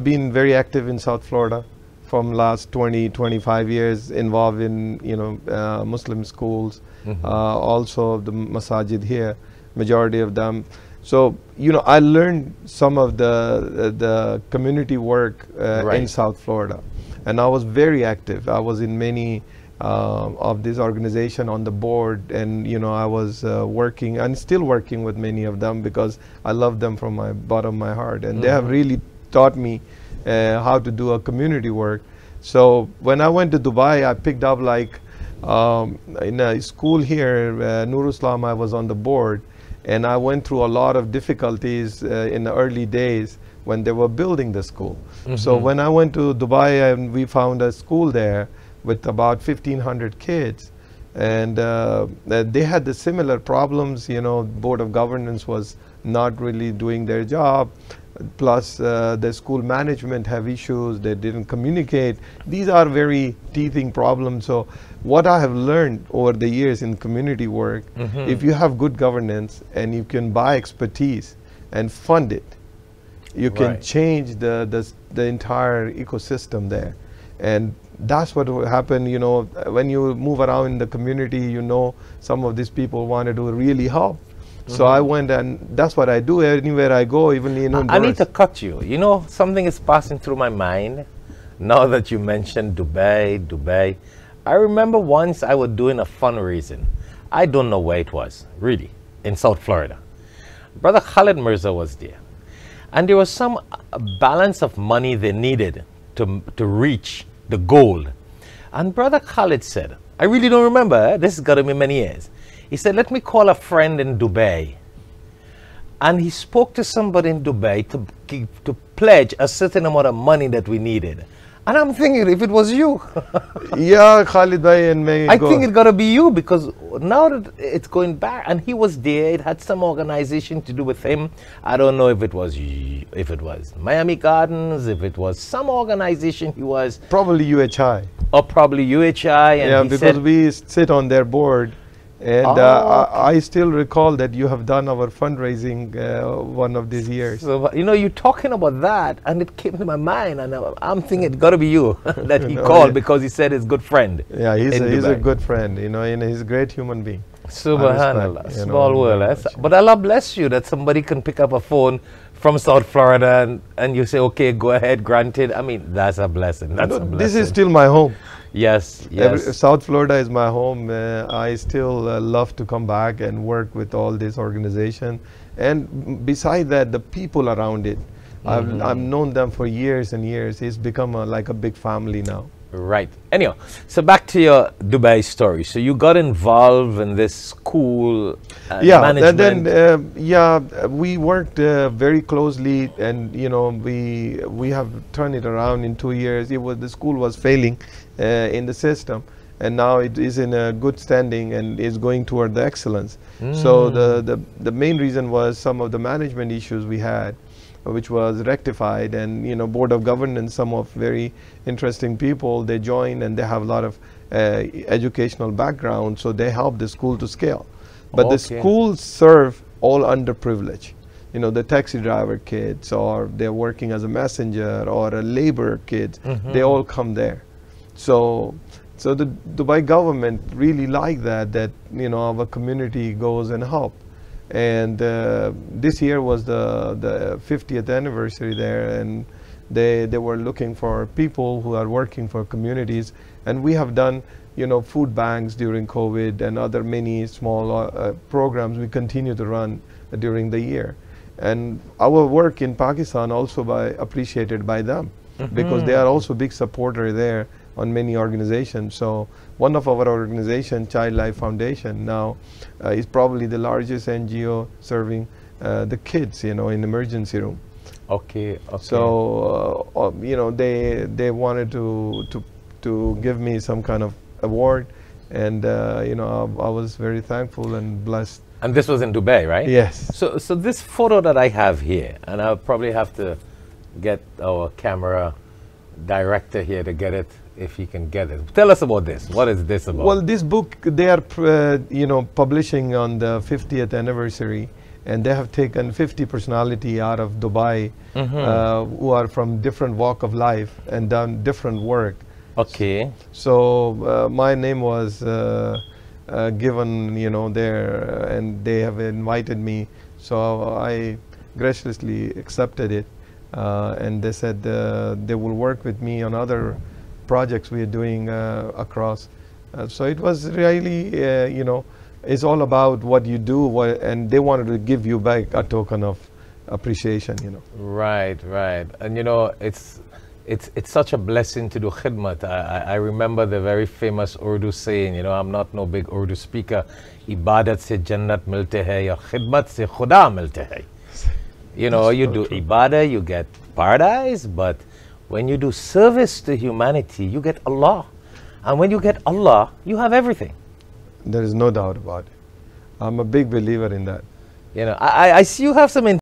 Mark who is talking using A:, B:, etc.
A: been very active in South Florida from last 20-25 years, involved in Muslim schools, also the masajid here, majority of them. So I learned some of the community work in South Florida, and I was very active. I was in many of this organization on the board, and I was working and still working with many of them because I love them from my bottom of my heart, and they have really taught me how to do a community work. So when I went to Dubai, I picked up like in a school here, Nur Islam, I was on the board, and I went through a lot of difficulties in the early days when they were building the school. So when I went to Dubai, and we found a school there with about 1,500 kids, and they had the similar problems. Board of governance was not really doing their job, plus the school management have issues, they didn't communicate. These are very teething problems. So what I have learned over the years in community work, if you have good governance and you can buy expertise and fund it, you can change the entire ecosystem there. And that's what will happen, when you move around in the community, some of these people wanted to really help. So I went, and that's what I do anywhere I go, even in Honduras.
B: I need to cut you. Something is passing through my mind now that you mentioned Dubai. I remember once I was doing a fundraising. I don't know where it was, really, in South Florida. Brother Khalid Mirza was there. And there was some balance of money they needed to reach the goal. And Brother Khalid said, I really don't remember, this has got to be many years. He said, let me call a friend in Dubai. And he spoke to somebody in Dubai to pledge a certain amount of money that we needed. And I'm thinking, if it was you.
A: Yeah, Khalid Bhai and me.
B: I think it got to be you, because now that it's going back, and he was there, it had some organization to do with him. I don't know if it was Miami Gardens, if it was some organization he was.
A: Probably UHI.
B: Or probably UHI. And
A: yeah, because we sit on their board. And I still recall that you have done our fundraising one of these years.
B: So, you're talking about that, and it came to my mind, and I'm thinking it's got to be you that he called, because he said his good friend.
A: Yeah, he's a good friend, and he's a great human being.
B: Subhanallah, small world. But Allah bless you that somebody can pick up a phone from South Florida and you say, okay, go ahead, granted. I mean, that's a blessing. That's a blessing.
A: This is still my home.
B: Yes.
A: South Florida is my home. I still love to come back and work with all this organization. And beside that, the people around it, I've known them for years and years. It's become like a big family now.
B: Right. Anyhow, so back to your Dubai story. So you got involved in this school management.
A: We worked very closely, and we have turned it around in 2 years. The school was failing in the system, and now it is in a good standing and is going toward the excellence. So the main reason was some of the management issues we had, which was rectified, and board of governance, some of very interesting people, they joined, and they have a lot of educational background, so they help the school to scale. But the schools serve all underprivileged, the taxi driver kids, or they're working as a messenger, or a labor kids, they all come there. So the Dubai government really like that our community goes and help. And this year was the 50th anniversary there, and they were looking for people who are working for communities, and we have done food banks during COVID and other many small programs we continue to run during the year. And our work in Pakistan also appreciated by them, because they are also big supporter there on many organizations. So one of our organizations, Child Life Foundation, now is probably the largest NGO serving the kids, in emergency room.
B: Okay.
A: So they wanted to give me some kind of award, and I was very thankful and blessed.
B: And this was in Dubai, right?
A: Yes.
B: So this photo that I have here, and I'll probably have to get our camera director here to get it, if he can get it. Tell us about this. What is this about?
A: Well, this book they are publishing on the 50th anniversary, and they have taken 50 personality out of Dubai who are from different walk of life and done different work.
B: Okay.
A: So my name was given, you know, there, and they have invited me. So I graciously accepted it, and they said they will work with me on other projects we are doing across. So it was really, you know, it's all about what you do, and they wanted to give you back a token of appreciation, you know.
B: Right, right. And you know, it's such a blessing to do khidmat. I remember the very famous Urdu saying, you know, I'm not no big Urdu speaker, ibadat se jannat milte hai ya khidmat se khuda milte hai. You know, you do ibadah, you get paradise, but when you do service to humanity, you get Allah. And when you get Allah, you have everything.
A: There is no doubt about it. I'm a big believer in that.
B: You know, I see you have some